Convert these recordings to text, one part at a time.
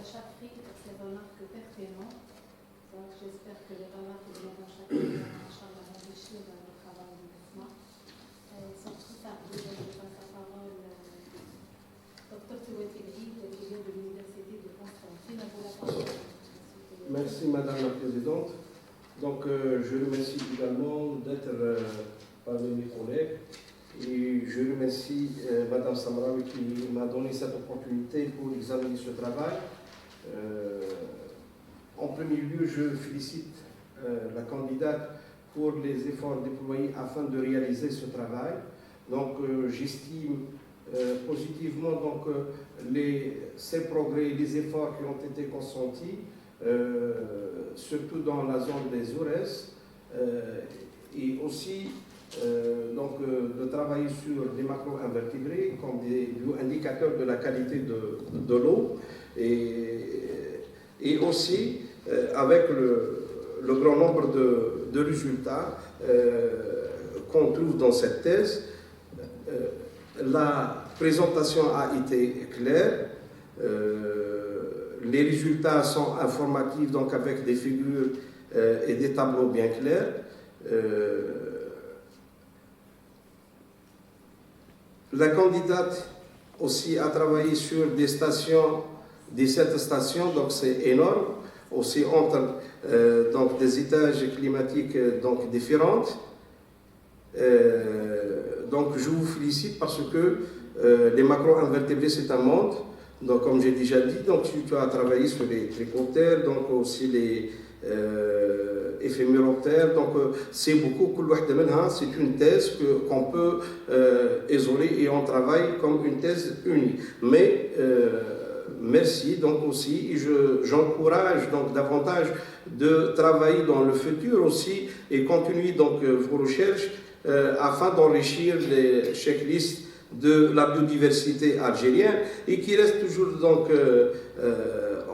Chakri pour ses remarques pertinentes. Donc, j'espère que les remarques de Mme Chakri vont enrichir le travail du mouvement. Sans plus tarder, je passe la parole au Dr Tewati Brid, qui vient de l'Université de Constantine. À vous la parole. Merci Madame la Présidente. Donc je remercie également d'être parmi mes collègues et je remercie Madame Samraoui qui m'a donné cette opportunité pour examiner ce travail. En premier lieu, je félicite la candidate pour les efforts déployés afin de réaliser ce travail. Donc j'estime positivement donc, ces progrès, les efforts qui ont été consentis, surtout dans la zone des Aurès, et aussi de travailler sur des macro-invertébrés comme des indicateurs de la qualité de l'eau, et aussi avec le grand nombre de résultats qu'on trouve dans cette thèse. La présentation a été claire. Les résultats sont informatifs, donc avec des figures et des tableaux bien clairs. La candidate aussi a travaillé sur des stations, 17 stations, donc c'est énorme, aussi entre donc des étages climatiques donc différentes. Donc je vous félicite parce que les macro-invertébrés c'est un monde. Donc, comme j'ai déjà dit, donc, tu as travaillé sur les trichoptères, donc aussi les éphéméroptères. Donc, c'est beaucoup, c'est une thèse qu'on peut isoler et on travaille comme une thèse unique. Mais, merci donc aussi, et j'encourage donc davantage de travailler dans le futur aussi et continuer donc vos recherches afin d'enrichir les checklists de la biodiversité algérienne et qui reste toujours donc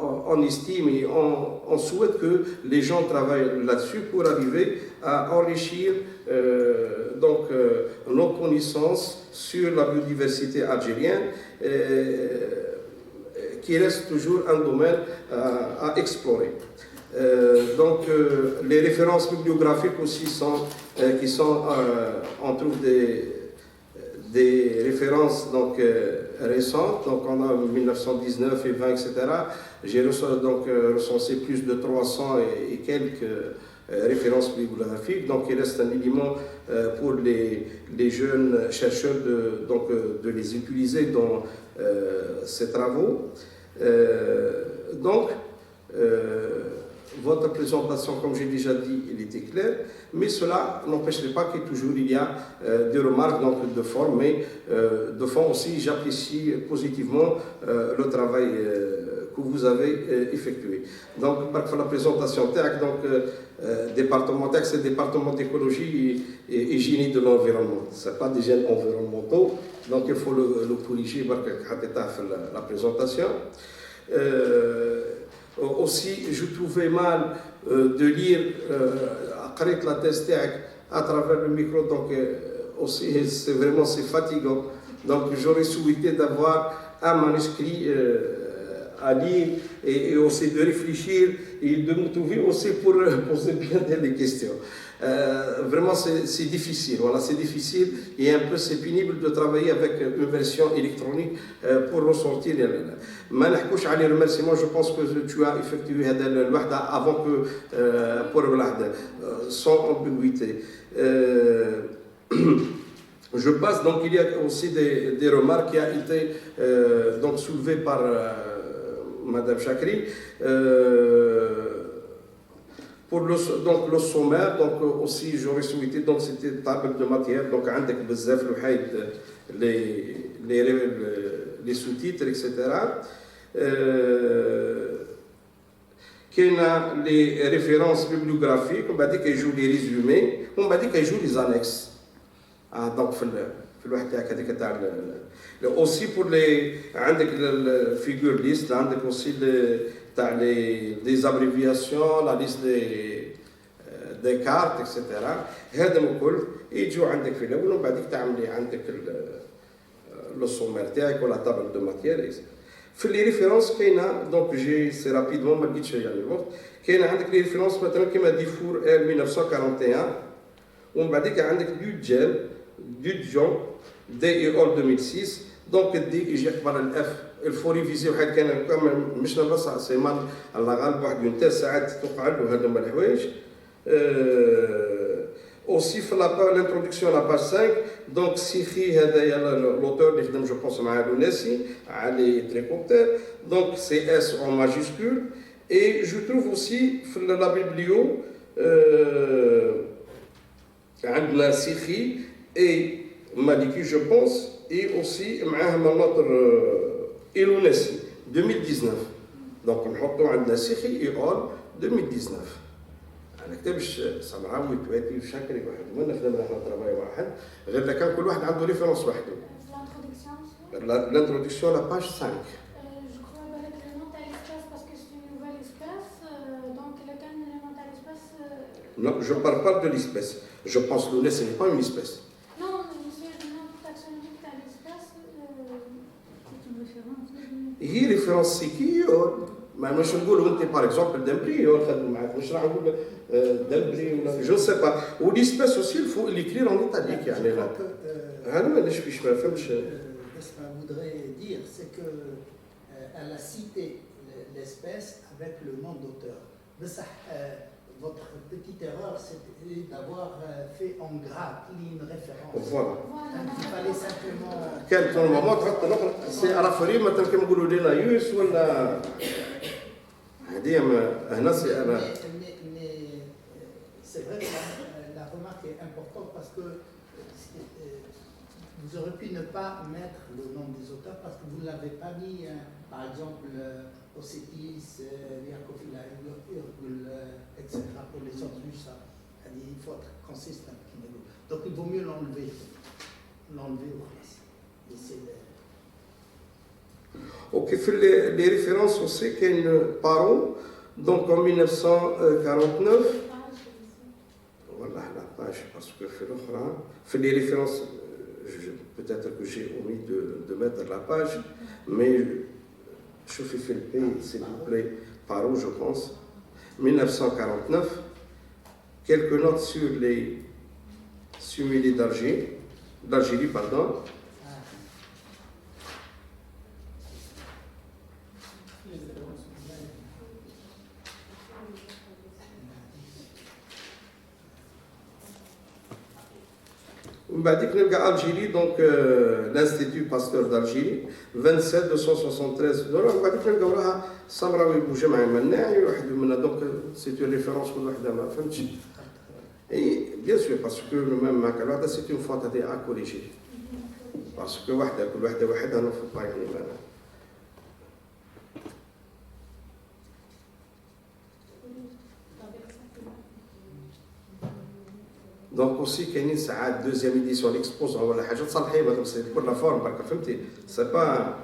en estime et on souhaite que les gens travaillent là-dessus pour arriver à enrichir nos connaissances sur la biodiversité algérienne qui reste toujours un domaine à explorer. Les références bibliographiques aussi on trouve des références donc, récentes, donc on a 1919 et 20, etc. J'ai recensé plus de 300 et quelques références bibliographiques, donc il reste un élément pour les jeunes chercheurs de les utiliser dans ces travaux. Votre présentation, comme j'ai déjà dit, elle était claire, mais cela n'empêcherait pas que toujours il y a des remarques donc, de forme, mais de fond aussi, j'apprécie positivement le travail que vous avez effectué. Donc, par la présentation TAC, donc, département TAC, c'est le département d'écologie et génie de l'environnement. Ce n'est pas des gènes environnementaux, donc il faut le corriger par la présentation. Aussi, je trouvais mal de lire la thèse à travers le micro, donc aussi c'est fatigant. Donc j'aurais souhaité d'avoir un manuscrit à lire et aussi de réfléchir et de me trouver aussi pour poser bien des questions. Vraiment c'est difficile, voilà, c'est difficile et un peu c'est pénible de travailler avec une version électronique pour ressortir. ما نحكوش على les remerciements, je pense que tu as effectué هذا الوحدة avant que pour الوحدة sans ambiguïté. Je passe, donc il y a aussi des remarques qui ont été donc soulevées par Madame Chakri. Pour le sommaire, donc aussi j'aurais souhaité, donc c'était table de matière, donc عندك بزاف الوحيد les sous-titres, etc. كاين les références bibliographiques, on va dire qu'ils jouent les résumés, on va dire qu'ils jouent les annexes. Donc في الواحد تاعك هذيك تاع aussi pour les عندك الفيجور ليست عندك aussi des abréviations, la liste des cartes, etc. هذا الكل يجوا عندك في الاول ومن بعد تعملي عندك لو سومير تاعك ولا تابل دو ماتيير. في les références كاينه دونك جي سي رابيدمون ما لقيتش يعني الوقت كاينه عندك les références مثلا كيما ديفور ال 1941 ومن بعد عندك دودجون دي اي اول 2006 دونك الدي يجي قبل الاف الفوري فيزي واحد كان مش نبص سي مال الله غالب واحد من 9 ساعات توقع له هذوما الحوايج aussi في l'introduction à la page 5 donc سيخي هذايا l'auteur اللي خدم جو بونس مع لوناسي على تريكوبتر donc c'est S en majuscule et je trouve aussi في la biblio عندنا سيخي et Maliki je pense et aussi معاه مناطر إيلوناسي 2019 donc نحطو عندنا سيخي et all 2019 انا كتبش سمراوي تواتي وشاكري واحد وانا خدمنا احنا طراباي واحد غير اذا كان كل واحد عنده ريفيرونس وحده. L'introduction à la page 5. Je crois avec le nom à l'espace parce que c'est une nouvelle espèce, donc le nom à l'espace. Non, je ne parle pas de l'espèce. Je pense que l'ONES, ce n'est pas une espèce. Non, monsieur, le nom taxonomique à l'espace, c'est une référence. هي référence سيكي ما مش نقولوا انت باغ اكزومبل دمبري نخدم معاك مش راح نقول دمبري ولا جو سي با وليسبيس اوسي الفو ليكرير ان ايطاليك يعني هذا ما نشفيش ما فهمش. Ce que je voudrais dire, c'est qu'elle a cité l'espèce avec le nom d'auteur. Votre petite erreur, c'était d'avoir fait en gras une référence. Voilà. Il fallait simplement. كانت الموضوع تحط الاخرى سي عرفري مثلا كما نقولوا لينا يوس ولا هذه هنا سي انا. C'est vrai que la remarque est importante parce que vous aurez pu ne pas mettre le nom des auteurs parce que vous ne l'avez pas mis, par exemple, Ossetis, Liakofila, etc. pour les autres juges. Il faut être consistant. Donc il vaut mieux l'enlever au classe. Ok, les références aussi qu'il y a une Paro, donc en 1949. Voilà la page parce que fait les références. Peut-être que j'ai omis de mettre la page, mais je fais le pays, s'il vous plaît, Paro, je pense. 1949, quelques notes sur les similés d'Algérie, pardon. بعديك نلقى الجيري دونك الانستيتيو باستور دالجيري 27 273 دولار بعديك نلقاو راها سمراوي بوجمع مناعي واحد منها دونك سي اون ريفيرونس كل وحده ما فهمتش اي بيان سور باسكو ميم هكا الوحده سي اون فوت هذه اكوريجي باسكو وحده كل وحده وحدها نفوت يعني ما دونك اوسي كاينين ساعات دوزيام ايديسيون ليكسبوزون ولا حاجه تصلحي ما تمسك كل فورم برك فهمتي سي با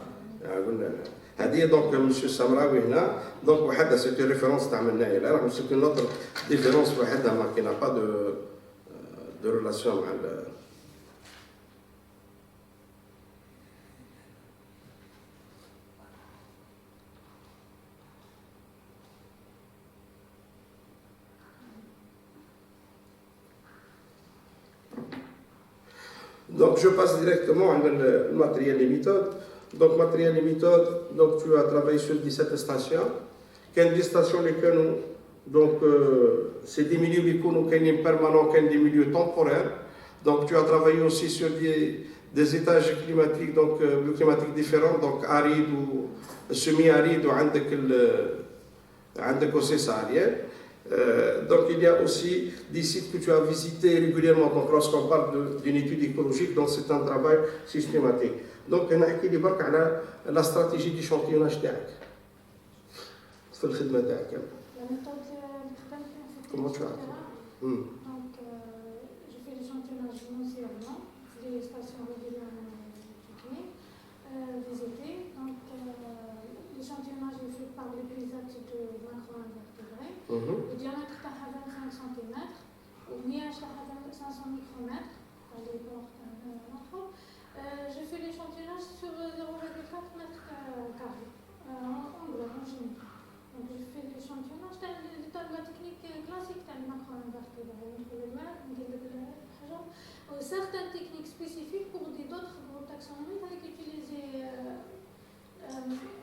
قلنا هذه دونك مسيو سمراوي هنا دونك وحده سي اون ريفيرونس تاع منايا لا راح نمسك نوتر ديفيرونس وحدها ما كاينه با دو ريلاسيون مع Donc je passe directement à le matériel et méthode. Donc matériel et méthode, donc tu as travaillé sur 17 stations. Quelles des stations les canaux? Donc c'est des milieux qui permanents, des milieux temporaires. Donc tu as travaillé aussi sur des étages climatiques, donc bioclimatiques différents, donc arides ou semi-arides ou عندك aussi saharienne. Donc il y a aussi des sites que tu as visités régulièrement. Donc lorsqu'on parle d'une étude écologique, donc c'est un travail systématique. Donc انا احكي لي برك على la stratégie d'échantillonnage تاعك في الخدمه تاعك. Comment tu as Donc je fais l'échantillonnage mensuellement, les stations régulièrement visitées. Donc l'échantillonnage est fait par les paysages de macro-invertébrés. Le diamètre est 5 cm, au miage est 500 micromètres, à l'époque. Je fais l'échantillonnage sur 0,4 mètres carrés. certaines techniques spécifiques pour d'autres groupes taxonomiques avec utilisées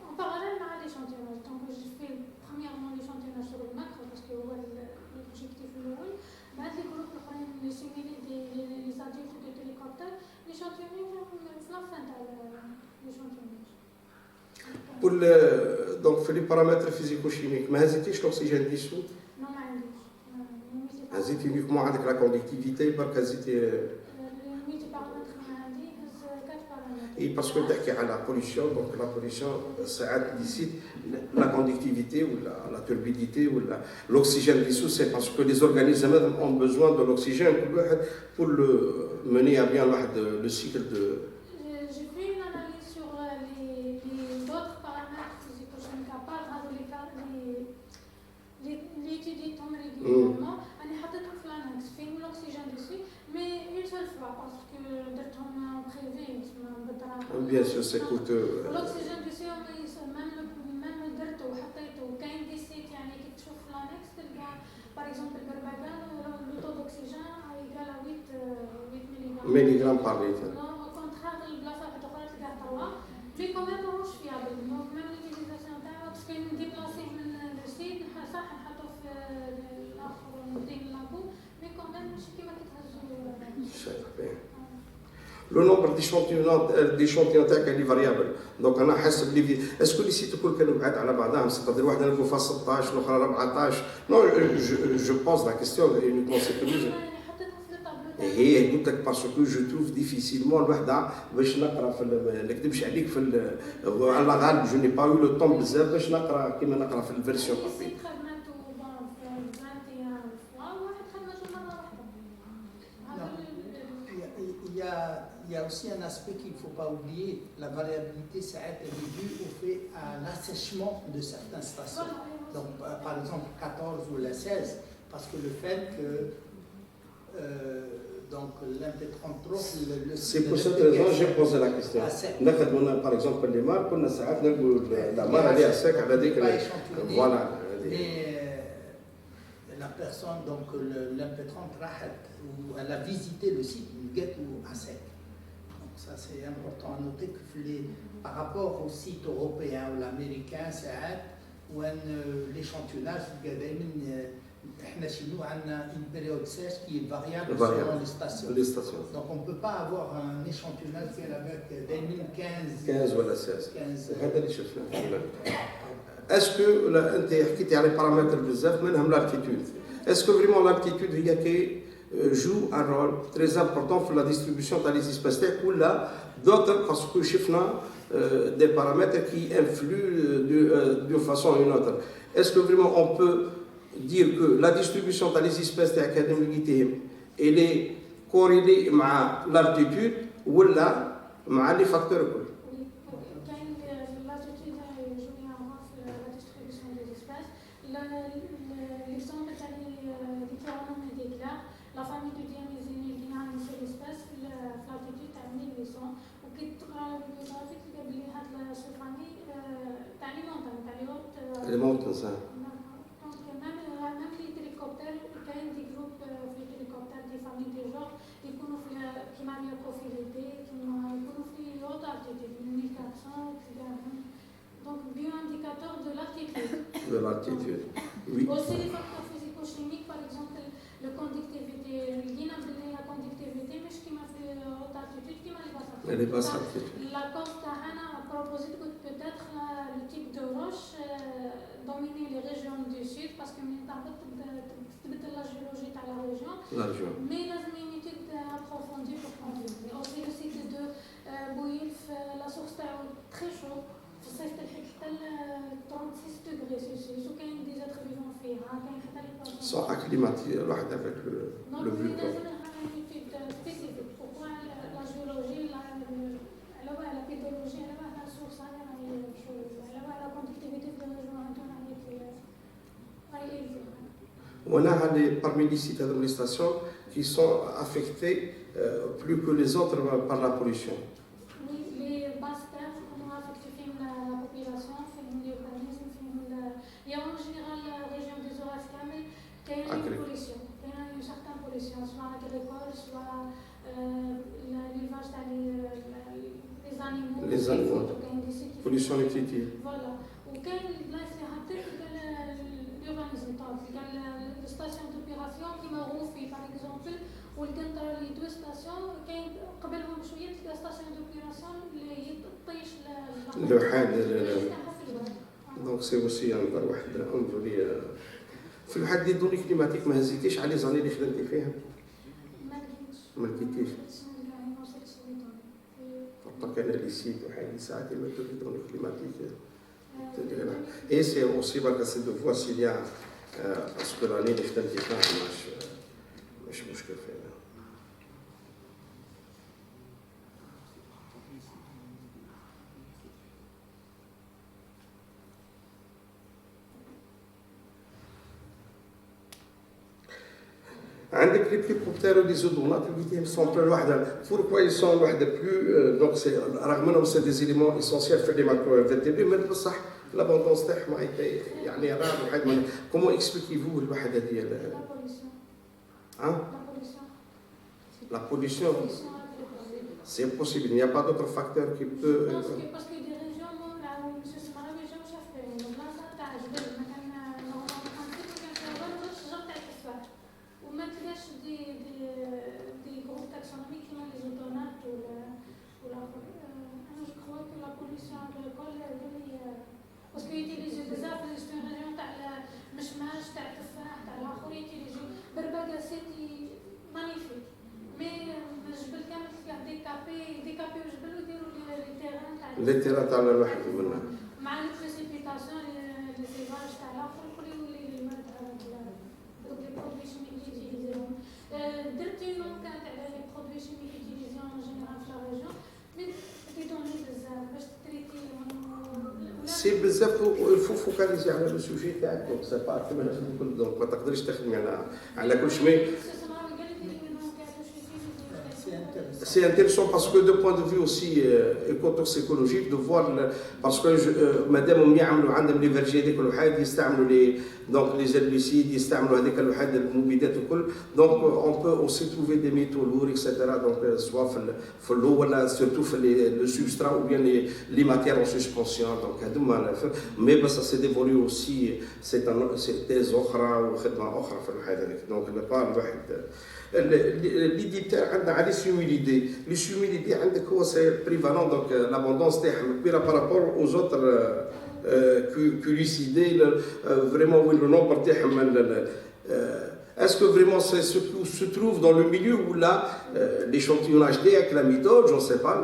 en parallèle avec l'échantillonnage. Donc, je fais premièrement l'échantillonnage sur le macro parce que l'objectif est le rôle. بعد les groupes les simuler les adultes de télécoptères, l'échantillonnage في la fin de l'échantillonnage. Pour donc في les paramètres physico-chimiques ما هزيتيش l'oxygène dissous؟ Non, ما عنديش. هزيتي uniquement عندك la conductivité برك هزيتي Et parce que tu as la pollution, donc la pollution, ça décide la conductivité ou la turbidité ou l'oxygène dissous, c'est parce que les organismes ont besoin de l'oxygène pour le mener à bien le cycle de. J'ai fait une analyse sur les autres paramètres physico-chimiques à part l'étude tombe régulièrement. أنا حطيتهم في l'annexe فيهم l'oxygène dessus, mais une seule fois parce que درتهم en privé. Bien sûr, c'est coûteux. L'oxygène dessus même درته وحطيته وكاين دي سيت يعني كي تشوف في l'annexe تلقى par exemple البربغان le taux d'oxygène égal à 8 milligrammes par litre. Non, au contraire البلاصات الأخرى تلقى 3 mais quand même ماهوش fiable. Donc même l'utilisation تاعو parce que نديبلاسيه من السيت صح نحطو في الآخر ندير لابو mais quand même ماشي كيما كتهزو. Le nombre d'échantillons est variable. Donc, on a est-ce que les sites كانوا بعاد على بعضهم c'est-à-dire واحد نلقوا فيها 16 الاخرى 14 Non, je pose la question uniquement c'est que هي قلت لك باسكو جو تروف ديفيسيلمون الوحده باش نقرا في ما نكذبش عليك في على غالب جو ني با يو لو طون بزاف باش نقرا كيما نقرا في الفيرسيون بابي. Il y a aussi un aspect qu'il ne faut pas oublier. La variabilité, ça est due au fait à l'assèchement de certaines stations. Donc, par exemple, 14 ou la 16, parce que le fait que donc l'MP33, c'est pour cette raison que j'ai posé la question. Par exemple, les marques, on a la marque elle est à sec, elle a dit que voilà. La personne, donc l'MP30, elle a visité le site, à sec. Donc ça c'est important à noter que par rapport au site européen ou l'américain, c'est où l'échantillonnage, chez nous, on a une période sèche qui est variable selon les stations. Donc on ne peut pas avoir un échantillonnage qui est avec 2015 ou 16. Est-ce que tu as حكيتي على paramètres بزاف منهم l'altitude? Est-ce que vraiment l'altitude هي qui joue un rôle très important pour la distribution des espèces ou là d'autres parce que شفنا des paramètres qui influent d'une façon ou d'une autre. Est-ce que vraiment on peut dire que la distribution des espèces elle est corrélée مع l'altitude ou là مع les facteurs كل l'exemple la famille de diamésine qui a une seule espèce, l'altitude à 1800, ou qui تقرا بالبيزافي تلقى بلي هاد cette famille تاع لي مونتان تاع لي هوت les montagnes. Donc même les hélicoptères كاين دي جروب في الهليكوبتر دي famille دي جور يكونوا في كيما ميوكوفيليتي كيما يكونوا في هوت altitude 1400 تلقاهم. Donc bioindicateur de l'altitude. De l'altitude. Oui. Aussi les facteurs physico-chimiques par exemple la conductivité, la conductivité, mais ce qui m'a fait haute altitude, qui m'a les basses altitudes. La Costa Hana a proposé que peut-être le type de roche dominer les régions du sud, parce que la géologie à la région. Mais il y a une étude approfondie pour conclure. Mais aussi le site de Bouilf, la source est très chaude. في الصيف تلحق حتى 36 degrés Celsius وكاين دي زاتر فيفون فيها كاين حتى لي بواسون سون اكليماتي الواحد افيك لو بلو لازم نعمل ايتود سبيسيفيك بوركوا لا جيولوجي على واه لا بيدولوجي على واه لا سورس على واه لا كوندكتيفيتي في الريجون عندنا هي On a parmi les sites d'administration qui sont affectés plus que les autres par la pollution. Il y a en général la région des Horaces, mais il y a une pollution, il y a une certaine pollution, soit agricole, soit les animaux. وكاين دي سيت pollution نيتيتية. فوالا وكاين البلايص اللي حطيت كان اليورانيزم تاع كان الستاسيون دوبيراسيون كيما غوفي باغ اكزومبل والكنتر لي دو ستاسيون كاين قبلهم بشويه تلقى ستاسيون دوبيراسيون اللي يطيش اللوحات دونك سي اوسي نظر واحد انظري في الحد دي دوني كليماتيك ما هزيتيش على لي زاني اللي خدمتي فيها؟ ما لقيتيش طبعا كان لي سيت وحاجه ساعات ما تدري دوني كليماتيك اي سي اوسي برك سي دو فوا سي ليا باسكو راني اللي خدمتي فيها مش مشكل فيها. عندك لي بلي بروبتير لي زودونات اللي سون واحده بوركوا يسون واحده بلو دونك سي رغم انهم سي دي زيليمون اسونسيال في لي ماكرو فيرتيبري مي بصح لابوندونس تاعهم يعني راه واحد من كومون اكسبليكي فو الوحده ديال la pollution c'est possible il n'y a pas d'autre facteur qui peut parce que des régions وما تلاش دي جروب تاكسونوميك كيما لي زوتونات ولا انا جو كخوا كو لا بوليسيون اغريكول هي باسكو يتيليجي بزاف سي اون ريجيون تاع مشماش تاع تفاح تاع الاخر يتيليجي برباكا سيتي مانيفيك مي الجبل كامل تلقاه ديكابي الجبل ويديروا لي تيران تاع لي تيران تاع الواحد منها مع لي بريسيبيتاسيون لي سيفاج تاع الاخر يقولوا يولي الماء تاع دوك لي برودوي شيميك يوتيليزيهم درت اون كانت على لي برودوي شيميك يوتيليزيون ان جينيرال في لا ريجيون مي تيدوني بزاف باش تريتيهم سي بزاف الفو فوكاليزي على لو سوجي تاعك دونك سي با كيما لازم نقول دونك ما تقدريش تخدمي على كل شيء. C'est intéressant parce que de point de vue aussi écotoxicologique de voir parce que مادام يعملوا عندهم لي فيرجي هذيك الوحيد يستعملوا لي دونك لي زيربيسيد يستعملوا هذيك الوحيد المبيدات الكل دونك اون بو اوسي تروفي دي ميتو لور اكسيتيرا دونك سوا في اللو ولا سيرتو في لو سبسترا او بيان لي ماتير اون سسبونسيون دونك هذوما مي بس سي ديفولي اوسي سي تيز اخرى وخدمه اخرى في الوحيد هذيك دونك الواحد l'idée تاع عندنا على سيميليتي لي سيميليتي عندك هو سي بريفالون دونك لابوندونس تاعهم كبيره بارابور اوز اوتر كوليسيدي فريمون وين لو نومبر تاعهم est-ce que vraiment c'est ce qui se trouve dans le milieu ou là l'échantillonnage avec la méthode je ne sais pas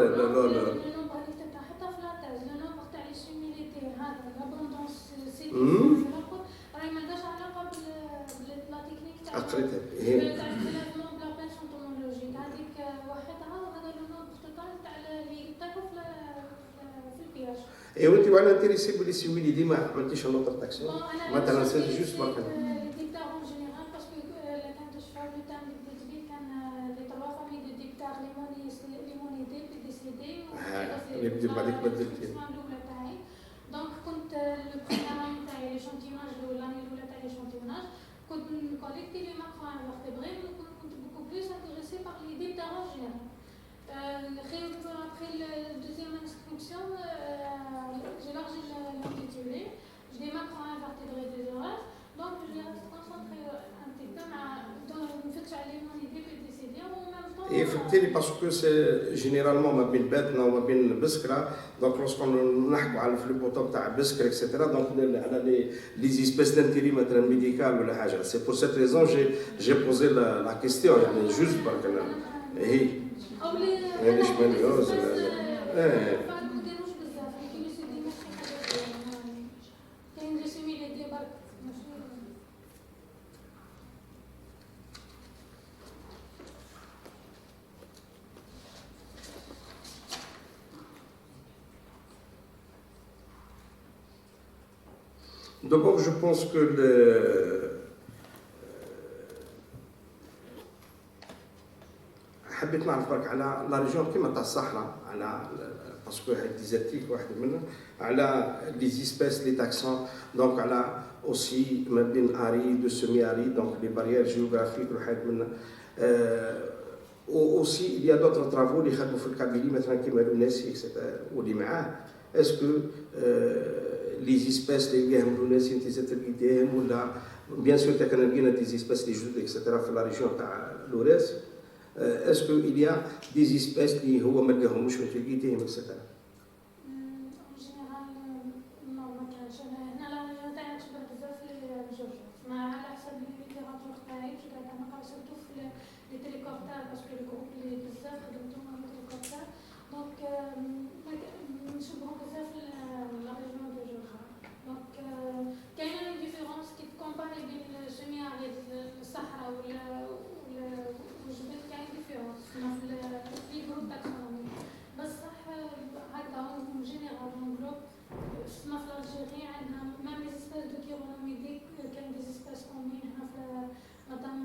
Et وانت وانا انتريسي بلي سيميلي دي ما عملتيش نوتر تاكسيون مثلا سي جوست برك اللي بعدك بدلتي دونك كنت لو بريمير تاعي ليشانتيوناج لاني الاولى تاع ليشانتيوناج كنت نكوليكتي لي ماكرو انفرتيبري كنت بوكو بلوس انتريسي باغ ليدي تاع جينيرال après la deuxième inscription j'élargis l'intitulé j'ai des macro-invertébrés des orages donc je vais concentrer un petit peu نفتش عليه mon idée PTCD en même temps et فهمتيني باسكو سي جينيرالمون ما بين باتنا وما بين بسكره دونك لوسكون نحكوا على في البوطو تاع بسكره اكسيتيرا دونك على لي زيسبيس دانتيري مثلا ميديكال ولا حاجه سي بور سيت ريزون جي بوزي لا كيستيون يعني جوست برك هي مانيش مليوز Donc je pense que حبيت نعرف برك على لا ريجيون كيما تاع الصحراء على باسكو هاد ديزرتيك واحد منها على لي زيسبيس لي تاكسون دونك على اوسي ما بين اريد و سيمي اريد دونك لي باريير جيوغرافيك واحد منها aussi, il y a d'autres travaux اللي خدموا في الكابيلي مثلا كيما لوناسي واللي معاه. Est-ce que les espèces اللي لقاهم لوناسي انت زدت لقيتيهم ولا bien sûr كان لقينا des espèces اللي جدد etc في la région تاع لوراس. Est-ce que il y a des espèces اللي هو ما لقاهمش وانت لقيتيهم etc. En général, non, ما كانش. هنا لا ريجون تاعنا تشبه بزاف لجورجيا. ما على حسب الليتيراتور تاعي باش قاعدة نقرا سورتو في لي تيليكوبتر باسكو الجروب اللي بزاف خدمتو مع التيليكوبتر دونك نشبهو بزاف لا ريجون دو جورجيا. دونك كاينة اون ديفيرونس كي تكومباري بين السيمي اريد الصحراء ولا الجبل كاين ديفيرونس في لي جروب تاكسونومي بصح هكذا اون جينيرال اون جروب سما في الجيري عندنا ميم لي سبيس دو كيرونوميدي كاين دي سبيس كومين هنا في مدام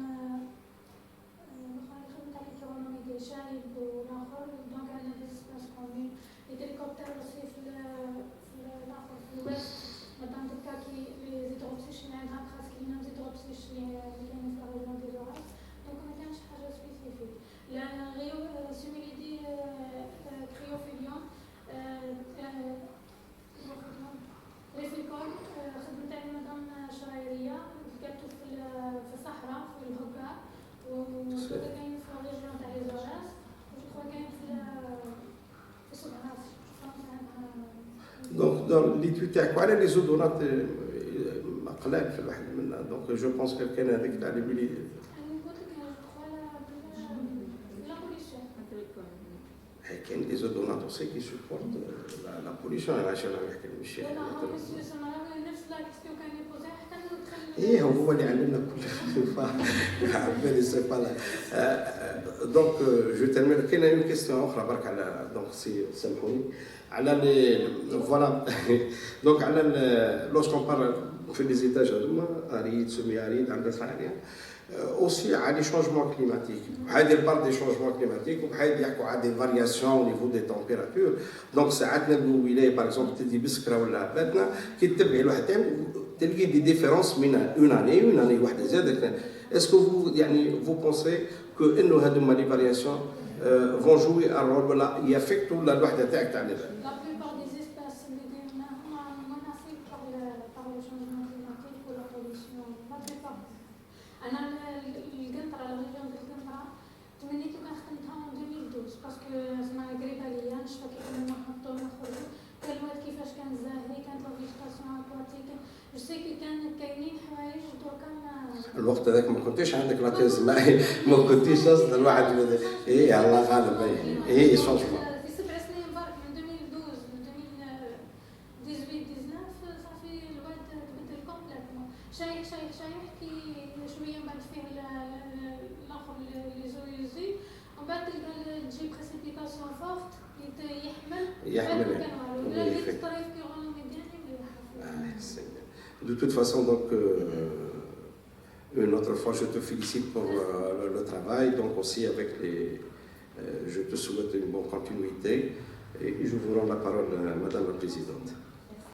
خدمت على الكيرونوميدي شايب والاخر دونك عندنا دي سبيس كومين لي تيليكوبتر aussi في الاخر في الويست مدام دوكا كي لي زيدروبسيش اللي عندها براسك لينا زيدروبسيش اللي كاينين في الريجون دي زوراس دونك ما كانش حاجه سبيسيفيك لا غير سيميليدي كريوفيليون ريفيكول خدمت على مدام شرايريه لقيتو في الصحراء في الهكا وكذا كاين في الريجيون تاع لي زوراس وجو كاين في سبعاس. Donc, dans l'étude تاعك على لي زودونات قلال في الواحد منها. Donc, je pense que كان هذاك تاع لي بلي كاين لي زودونات aussi qui supportent la pollution. انا عشان نحكي الشيخ ايه هو اللي علمنا كل عبالي سي با لا. دونك جو تيرمين. كاينه اون كيستيون اخرى برك على دونك سامحوني على لي فوالا دونك على لوسكون بار في لي زيتاج هذوما اريد سيمي اريد عندنا ثانيه aussi على لي شونجمون كليماتيك. هذه البار دي شونجمون كليماتيك وبحال يحكوا على دي فارياسيون او نيفو دي تمبيراتور. دونك ساعات نلقوا ولايه باغ اكزومبل تدي بسكره ولا باتنا كي تتبعي الواحد تلقي دي ديفيرونس من اون اني واحده زادت. اسكو فو يعني فو بونسي كو انه هذوما لي فارياسيون فون جوي ان رول ولا يافيكتو الوحده تاعك تاع اللبان. انا القنطره الريجون ديال القنطره تمنيت كان خدمتها من 2012 باسكو اسمها قريبه ليا نشفى كيف ما نحطو نخرجو كان الواد كيفاش كان زاهي كانت لا فيجيتاسيون اكواتيك جو سي كي كان كاينين حوايج دركا الوقت هذاك ما كنتيش عندك لا تيز معي ما كنتيش اصلا الواحد ايه الله غالب ايه شونجمون في 7 سنين برك من 2012 من 2018 19 صافي الواد تبدل كومبليتمون شايح كي شويه من بعد فيه الاخر لي زويزي ومن بعد تلقى تجي بريسيبيتاسيون فورت يحمل كان والو لا ديك الطريف كيرونوميديان مليحه. De toute façon, donc, une autre fois, je te félicite pour le travail. Donc, aussi, avec je te souhaite une bonne continuité. Et je vous rends la parole, Madame la Présidente.